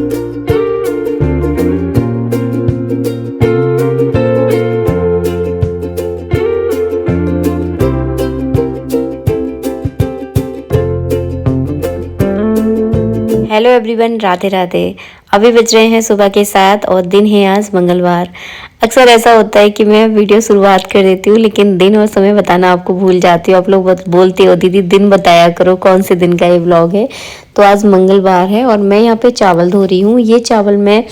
Hello everyone, Radhe Radhe. अभी बज रहे हैं सुबह के 7 और दिन है आज मंगलवार। अक्सर ऐसा होता है कि मैं वीडियो शुरुआत कर देती हूँ लेकिन दिन और समय बताना आपको भूल जाती हूँ। आप लोग बोलते हो दीदी दिन बताया करो, कौन से दिन का ये व्लॉग है। तो आज मंगलवार है और मैं यहाँ पे चावल धो रही हूँ। ये चावल मैं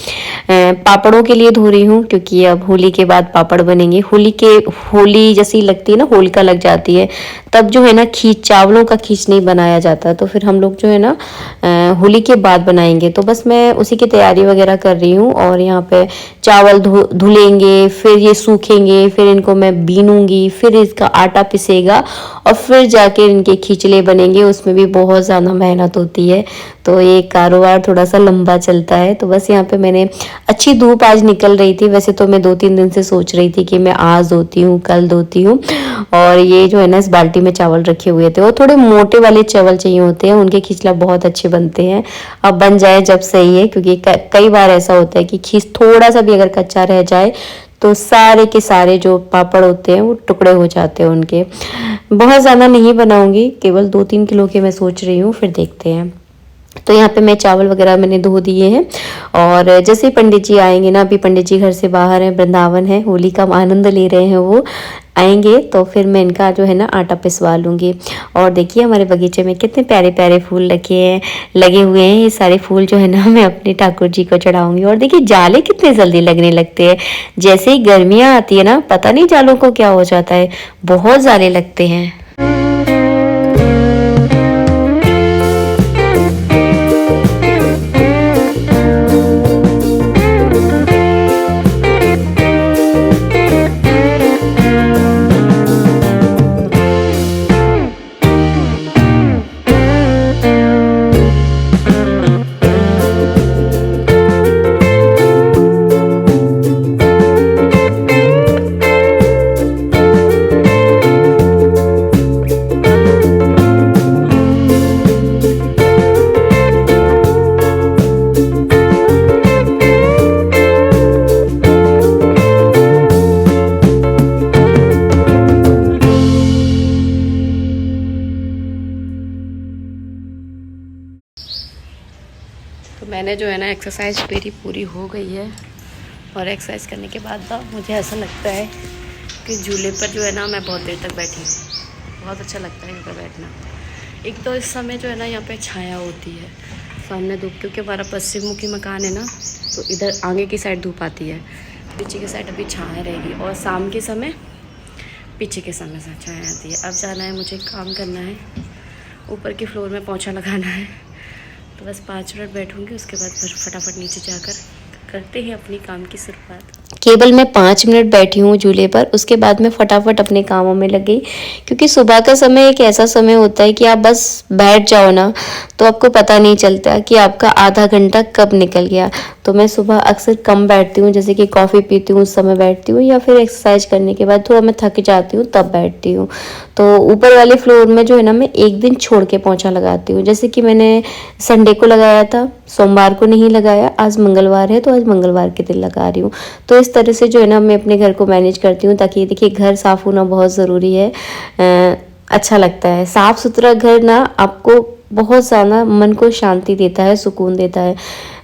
पापड़ों के लिए धो रही हूँ क्योंकि अब होली के बाद पापड़ बनेंगे। होली जैसी लगती है ना, होलिका लग जाती है, तब जो है ना खीच, चावलों का खीच नहीं बनाया जाता। तो फिर हम लोग जो है ना होली के बाद बनाएंगे। तो बस मैं उसी की तैयारी वगैरह कर रही हूँ। और यहाँ पे चावल धुलेंगे, फिर ये सूखेंगे, फिर इनको मैं बीनूंगी, फिर इसका आटा पिसेगा और फिर जाके इनके खिचले बनेंगे। उसमें भी बहुत ज़्यादा मेहनत होती है, तो ये कारोबार थोड़ा सा लंबा चलता है। तो बस यहाँ पे मैंने, अच्छी धूप आज निकल रही थी। वैसे तो मैं 2-3 दिन से सोच रही थी कि मैं आज धोती हूँ, कल धोती हूँ। और ये जो है ना, इस बाल्टी में चावल रखे हुए थे, वो थोड़े मोटे वाले चावल चाहिए होते हैं, उनके खिचला बहुत अच्छे बनते हैं। अब बन जाए जब सही है, क्योंकि कई बार ऐसा होता है कि खींच थोड़ा सा भी अगर कच्चा रह जाए तो सारे के सारे जो पापड़ होते हैं वो टुकड़े हो जाते हैं उनके। बहुत ज़्यादा नहीं बनाऊंगी, केवल 2-3 किलो के मैं सोच रही हूँ, फिर देखते हैं। तो यहाँ पे मैं चावल वगैरह मैंने धो दिए हैं। और जैसे ही पंडित जी आएंगे ना, अभी पंडित जी घर से बाहर हैं, वृंदावन है, होली का आनंद ले रहे हैं, वो आएंगे तो फिर मैं इनका जो है ना आटा पिसवा लूँगी। और देखिए हमारे बगीचे में कितने प्यारे प्यारे फूल लगे हुए हैं। ये सारे फूल जो है ना मैं अपने ठाकुर जी को चढ़ाऊँगी। और देखिए जाले कितने जल्दी लगने लगते हैं। जैसे ही गर्मियाँ आती है ना, पता नहीं जालों को क्या हो जाता है, बहुत जाले लगते हैं। तो मैंने जो है ना एक्सरसाइज मेरी पूरी हो गई है। और एक्सरसाइज करने के बाद ना मुझे ऐसा लगता है कि झूले पर जो है ना मैं बहुत देर तक बैठी हूँ। बहुत अच्छा लगता है यहाँ पर बैठना। एक तो इस समय जो है ना यहाँ पे छाया होती है, सामने धूप, क्योंकि हमारा पश्चिम मुखी मकान है ना, तो इधर आगे की साइड धूप आती है, पीछे की साइड अभी छाया रहेगी। और शाम के समय पीछे के समय से छाया आती है। अब जाना है मुझे, काम करना है, ऊपर के फ्लोर में पोंछा लगाना है। तो बस 5 मिनट बैठूंगी, उसके बाद फिर फटाफट नीचे जाकर करते हैं अपनी काम की शुरुआत। केवल मैं 5 मिनट बैठी हूँ झूले पर, उसके बाद मैं फटाफट अपने कामों में लग गई। क्योंकि सुबह का समय एक ऐसा समय होता है कि आप बस बैठ जाओ ना तो आपको पता नहीं चलता कि आपका आधा घंटा कब निकल गया। तो मैं सुबह अक्सर कम बैठती हूँ, जैसे कि कॉफ़ी पीती हूँ उस समय बैठती हूँ, या फिर एक्सरसाइज करने के बाद थोड़ा मैं थक जाती हूँ तब बैठती हूँ। तो ऊपर वाले फ्लोर में जो है ना मैं एक दिन छोड़ के पोंछा लगाती हूँ। जैसे कि मैंने संडे को लगाया था, सोमवार को नहीं लगाया, आज मंगलवार है तो आज मंगलवार के दिन लगा रही हूँ। तो इस तरह से जो है ना मैं अपने घर को मैनेज करती हूँ, ताकि देखिए घर साफ़ होना बहुत ज़रूरी है। अच्छा लगता है साफ़ सुथरा घर ना, आपको बहुत ज़्यादा मन को शांति देता है, सुकून देता है।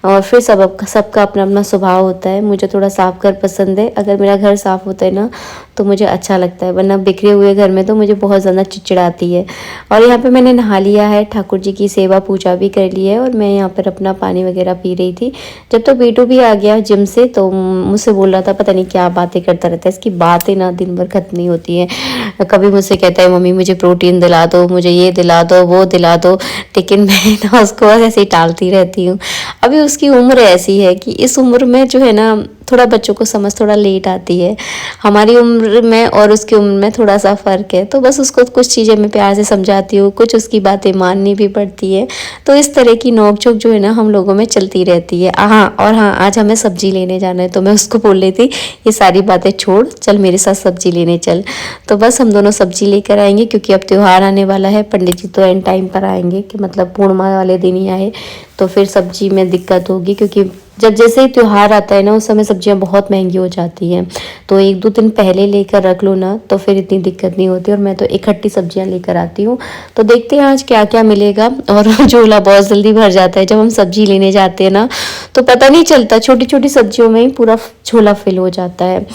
और फिर सबका अपना अपना स्वभाव होता है। मुझे थोड़ा साफ घर पसंद है, अगर मेरा घर साफ़ होता है ना तो मुझे अच्छा लगता है, वरना बिखरे हुए घर में तो मुझे बहुत ज़्यादा चिड़चिड़ाती है। और यहाँ पे मैंने नहा लिया है, ठाकुर जी की सेवा पूजा भी कर ली है, और मैं यहाँ पर अपना पानी वगैरह पी रही थी। जब तो बेटू भी आ गया जिम से, तो मुझसे बोल रहा था पता नहीं क्या बातें करता रहता है, इसकी बातें ना दिन भर खत्म नहीं होती हैं। कभी मुझसे कहता है मम्मी मुझे प्रोटीन दिला दो, मुझे ये दिला दो, वो दिला दो, लेकिन मैं ना उसको ऐसे ही टालती रहती हूँ। अभी उसकी उम्र ऐसी है कि इस उम्र में जो है ना थोड़ा बच्चों को समझ थोड़ा लेट आती है। हमारी उम्र में और उसकी उम्र में थोड़ा सा फ़र्क है, तो बस उसको कुछ चीज़ें मैं प्यार से समझाती हूँ, कुछ उसकी बातें माननी भी पड़ती है। तो इस तरह की नोक-झोंक जो है ना हम लोगों में चलती रहती है। हाँ, और हाँ, आज हमें सब्ज़ी लेने जाना है, तो मैं उसको बोल रही थी ये सारी बातें छोड़, चल मेरे साथ सब्ज़ी लेने चल। तो बस हम दोनों सब्ज़ी लेकर आएँगे, क्योंकि अब त्योहार आने वाला है। पंडित जी तो एंड टाइम पर आएँगे कि मतलब पूर्णिमा वाले दिन ही आए, तो फिर सब्ज़ी में दिक्कत होगी, क्योंकि जब जैसे ही त्योहार आता है ना उस समय सब्जियां बहुत महंगी हो जाती हैं। तो 1-2 दिन पहले लेकर रख लो ना तो फिर इतनी दिक्कत नहीं होती, और मैं तो इकट्ठी सब्जियां लेकर आती हूँ। तो देखते हैं आज क्या क्या मिलेगा। और झोला बहुत जल्दी भर जाता है जब हम सब्जी लेने जाते हैं ना, तो पता नहीं चलता, छोटी छोटी सब्जियों में ही पूरा झोला फिल हो जाता है।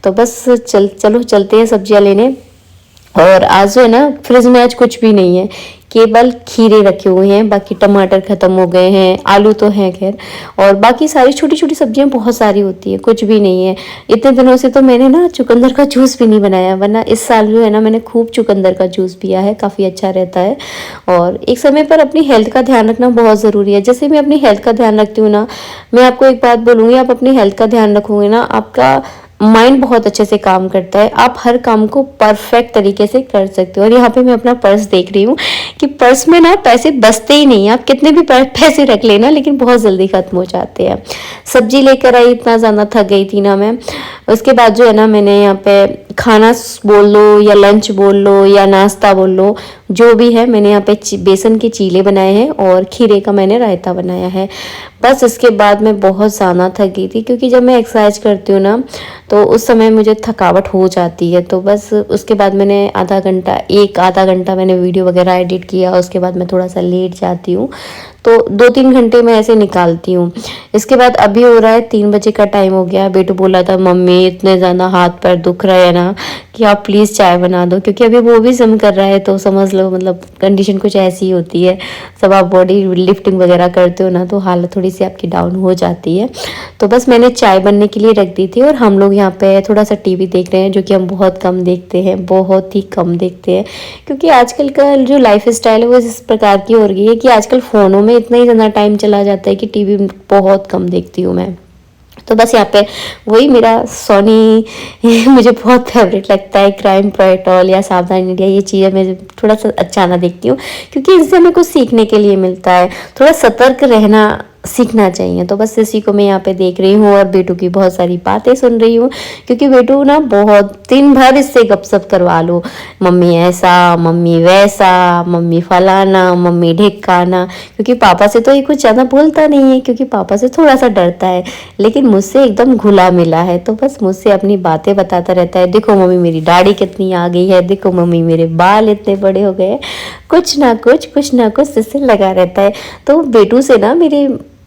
तो बस चलो चलते हैं सब्जियां लेने। और आज जो है ना फ्रिज में आज कुछ भी नहीं है, केवल खीरे रखे हुए हैं, बाकी टमाटर खत्म हो गए हैं, आलू तो हैं खैर, और बाकी सारी छोटी छोटी सब्जियां बहुत सारी होती है, कुछ भी नहीं है। इतने दिनों से तो मैंने ना चुकंदर का जूस भी नहीं बनाया, वरना इस साल जो है ना मैंने खूब चुकंदर का जूस पिया है, काफ़ी अच्छा रहता है। और एक समय पर अपनी हेल्थ का ध्यान रखना बहुत ज़रूरी है। जैसे मैं अपनी हेल्थ का ध्यान रखती हूँ ना, मैं आपको एक बात बोलूँगी, आप अपनी हेल्थ का ध्यान रखोगे ना, आपका माइंड बहुत अच्छे से काम करता है, आप हर काम को परफेक्ट तरीके से कर सकते हो। और यहाँ पे मैं अपना पर्स देख रही हूँ कि पर्स में ना पैसे बचते ही नहीं, आप कितने भी पैसे रख लेना लेकिन बहुत जल्दी खत्म हो जाते हैं। सब्जी लेकर आई, इतना ज़्यादा थक गई थी ना मैं। उसके बाद जो है ना मैंने यहाँ पे खाना बोल लो या लंच बोल लो या नाश्ता बोल लो, जो भी है, मैंने यहाँ पे बेसन के चीले बनाए हैं और खीरे का मैंने रायता बनाया है। बस इसके बाद मैं बहुत ज़्यादा थक गई थी, क्योंकि जब मैं एक्सरसाइज करती हूँ ना तो उस समय मुझे थकावट हो जाती है। तो बस उसके बाद मैंने आधा घंटा मैंने वीडियो वगैरह एडिट किया, उसके बाद मैं थोड़ा सा लेट जाती हूँ, तो 2-3 घंटे मैं ऐसे निकालती हूँ। इसके बाद अभी हो रहा है 3 बजे का टाइम हो गया। बेटू बोला था मम्मी इतने ज़्यादा हाथ पैर दुख रहे हैं ना कि आप प्लीज़ चाय बना दो, क्योंकि अभी वो भी जिम कर रहा है, तो समझ लो मतलब कंडीशन कुछ ऐसी होती है। सब आप बॉडी लिफ्टिंग वगैरह करते हो ना तो हालत थोड़ी सी आपकी डाउन हो जाती है। तो बस मैंने चाय बनने के लिए रख दी थी, और हम लोग यहाँ पे थोड़ा सा टीवी देख रहे हैं, जो कि हम बहुत कम देखते हैं, बहुत ही कम देखते हैं, क्योंकि आजकल का जो लाइफ स्टाइल है वो इस प्रकार की हो रही है कि आजकल फ़ोनों में इतना ही ज़्यादा टाइम चला जाता है कि टीवी बहुत कम देखती हूँ मैं। तो बस यहाँ पे वही मेरा सोनी मुझे बहुत फेवरेट लगता है, क्राइम पेट्रोल या सावधान इंडिया, ये चीज़ें मैं थोड़ा सा अच्छा ना देखती हूँ, क्योंकि इनसे हमें कुछ सीखने के लिए मिलता है, थोड़ा सतर्क रहना सीखना चाहिए। तो बस इसी को मैं यहाँ पे देख रही हूँ और बेटू की बहुत सारी बातें सुन रही हूँ, क्योंकि बेटू ना बहुत दिन भर इससे गपशप करवा लो, मम्मी ऐसा, मम्मी वैसा, मम्मी फलाना, मम्मी ढिकाना, क्योंकि पापा से तो ये कुछ ज़्यादा बोलता नहीं है, क्योंकि पापा से थोड़ा सा डरता है, लेकिन मुझसे एकदम घुला मिला है। तो बस मुझसे अपनी बातें बताता रहता है, देखो मम्मी मेरी दाढ़ी कितनी आ गई है, देखो मम्मी मेरे बाल इतने बड़े हो गए, कुछ ना कुछ इससे लगा रहता है। तो बेटू से ना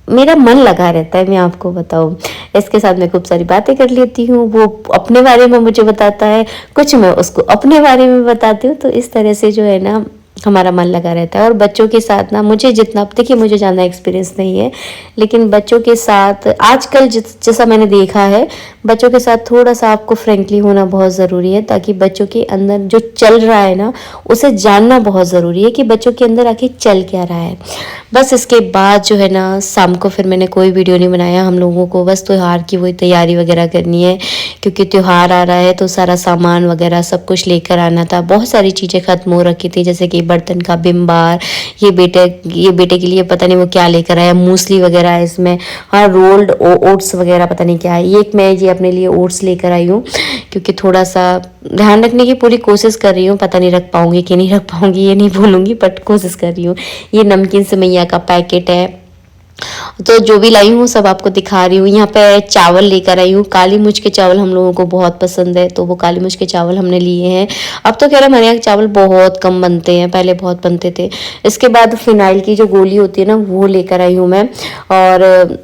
मेरा मन लगा रहता है, मैं आपको बताऊं। इसके साथ मैं खूब सारी बातें कर लेती हूँ, वो अपने बारे में मुझे बताता है, कुछ मैं उसको अपने बारे में बताती हूँ। तो इस तरह से जो है ना हमारा मन लगा रहता है। और बच्चों के साथ ना मुझे जितना, देखिए मुझे ज़्यादा एक्सपीरियंस नहीं है, लेकिन बच्चों के साथ आजकल जैसा मैंने देखा है, बच्चों के साथ थोड़ा सा आपको फ्रेंकली होना बहुत ज़रूरी है, ताकि बच्चों के अंदर जो चल रहा है ना उसे जानना बहुत ज़रूरी है कि बच्चों के अंदर आखिर चल क्या रहा है। बस इसके बाद जो है ना शाम को फिर मैंने कोई वीडियो नहीं बनाया, हम लोगों को बस त्योहार की वही तैयारी वगैरह करनी है, क्योंकि त्योहार आ रहा है तो सारा सामान वगैरह सब कुछ लेकर आना था। बहुत सारी चीज़ें ख़त्म हो रखी थी, जैसे कि बर्तन का बिम बार, ये बेटे के लिए पता नहीं वो क्या लेकर आया, मूसली वगैरह है इसमें, हाँ रोल्ड ओट्स वगैरह पता नहीं क्या है। एक मैं ये अपने लिए ओट्स लेकर आई हूँ, क्योंकि थोड़ा सा ध्यान रखने की पूरी कोशिश कर रही हूँ, पता नहीं रख पाऊंगी कि नहीं रख पाऊंगी ये नहीं बोलूँगी, बट कोशिश कर रही हूँ। ये नमकीन सेवैया का पैकेट है, तो जो भी लाई हूँ सब आपको दिखा रही हूँ। यहाँ पे चावल लेकर आई हूँ, काली मुर्च के चावल हम लोगों को बहुत पसंद है, तो वो काली मुर्च के चावल हमने लिए हैं। अब तो कह रहा हमारे यहाँ चावल बहुत कम बनते हैं, पहले बहुत बनते थे। इसके बाद फिनाइल की जो गोली होती है ना वो लेकर आई हूँ मैं, और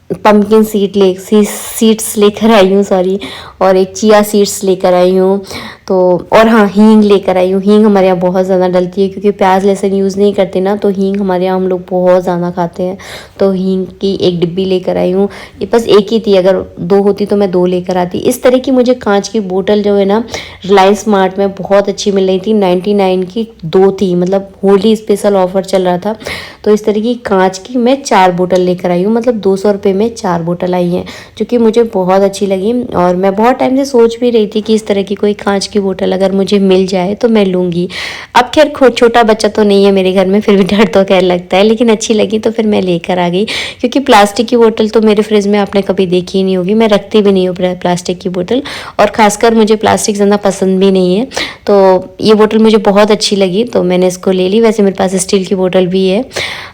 पंपकिन सीड्स लेकर आई हूँ, सॉरी, और एक चिया सीड्स लेकर आई हूँ। तो और हाँ, हींग लेकर आई हूँ। हींग हमारे यहाँ बहुत ज़्यादा डलती है क्योंकि प्याज लहसुन यूज़ नहीं करते ना, तो हींग हमारे यहाँ हम लोग बहुत ज़्यादा खाते हैं। तो हींग की एक डिब्बी लेकर आई हूँ। ये बस एक ही थी, अगर 2 होती तो मैं 2 लेकर आती। इस तरह की मुझे कांच की बोतल जो है ना रिलायंस स्मार्ट में बहुत अच्छी मिल रही थी। 99 की 2 थी, मतलब होली स्पेशल ऑफर चल रहा था। तो इस तरह की कांच की मैं 4 बोतल लेकर आई हूँ, मतलब 200 रुपये में 4 बोतल आई हैं, जो कि मुझे बहुत अच्छी लगी। और मैं बहुत टाइम से सोच भी रही थी कि इस तरह की कोई कांच की बोतल अगर मुझे मिल जाए तो मैं लूँगी। अब खैर छोटा बच्चा तो नहीं है मेरे घर में, फिर भी डर तो खैर लगता है, लेकिन अच्छी लगी तो फिर मैं लेकर आ गई। क्योंकि प्लास्टिक की बोतल तो मेरे फ्रिज में आपने कभी देखी ही नहीं होगी, मैं रखती भी नहीं हूँ प्लास्टिक की बोतल, और ख़ासकर मुझे प्लास्टिक ज़्यादा पसंद भी नहीं है। तो ये बोतल मुझे बहुत अच्छी लगी तो मैंने इसको ले ली। वैसे मेरे पास स्टील की बोतल भी है।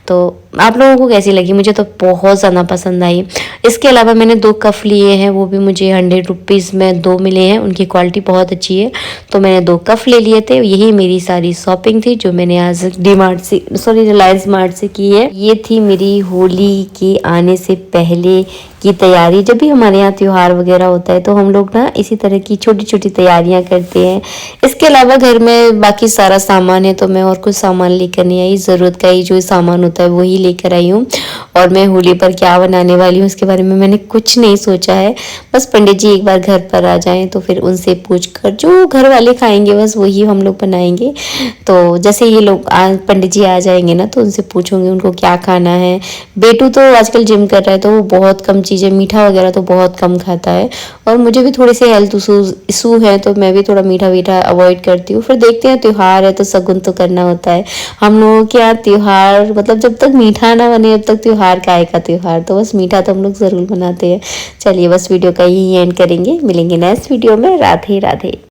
तो आप लोगों को कैसी लगी? मुझे तो बहुत ज़्यादा पसंद आई। इसके अलावा मैंने 2 कप लिए हैं, वो भी मुझे 100 रुपीज़ में 2 मिले हैं। उनकी क्वालिटी बहुत अच्छी है, तो मैंने 2 कप ले लिए थे। यही मेरी सारी शॉपिंग थी जो मैंने आज रिलायंस स्मार्ट से की है। ये थी मेरी होली के आने से पहले की तैयारी। जब भी हमारे यहाँ त्यौहार वगैरह होता है तो हम लोग ना इसी तरह की छोटी छोटी तैयारियां करते हैं। इसके अलावा घर में बाकी सारा सामान है, तो मैं और कुछ सामान लेकर नहीं आई। ज़रूरत का ही जो सामान होता है वही लेकर आई हूँ। और मैं होली पर क्या बनाने वाली हूँ इसके बारे में मैंने कुछ नहीं सोचा है। बस पंडित जी एक बार घर पर आ जाएं तो फिर उनसे पूछ कर जो घर वाले खाएंगे बस वही हम लोग बनाएंगे। तो जैसे ये लोग पंडित जी आ जाएंगे ना तो उनसे पूछूंगी उनको क्या खाना है। बेटू तो आजकल जिम कर रहा है तो वो बहुत कम चीज़ें, मीठा वगैरह तो बहुत कम खाता है। और मुझे भी थोड़े से हेल्थ इशू है तो मैं भी थोड़ा मीठा वीठा अवॉइड करती हूँ। फिर देखते हैं, त्यौहार है तो शगुन तो करना होता है। हम लोगों के यहाँ त्यौहार मतलब जब तक मीठा ना बने तब तक त्यौहार काहे का त्यौहार, तो बस मीठा तो हम लोग ज़रूर बनाते हैं। चलिए बस वीडियो का यही एंड करेंगे, मिलेंगे नेक्स्ट वीडियो में। राधे राधे।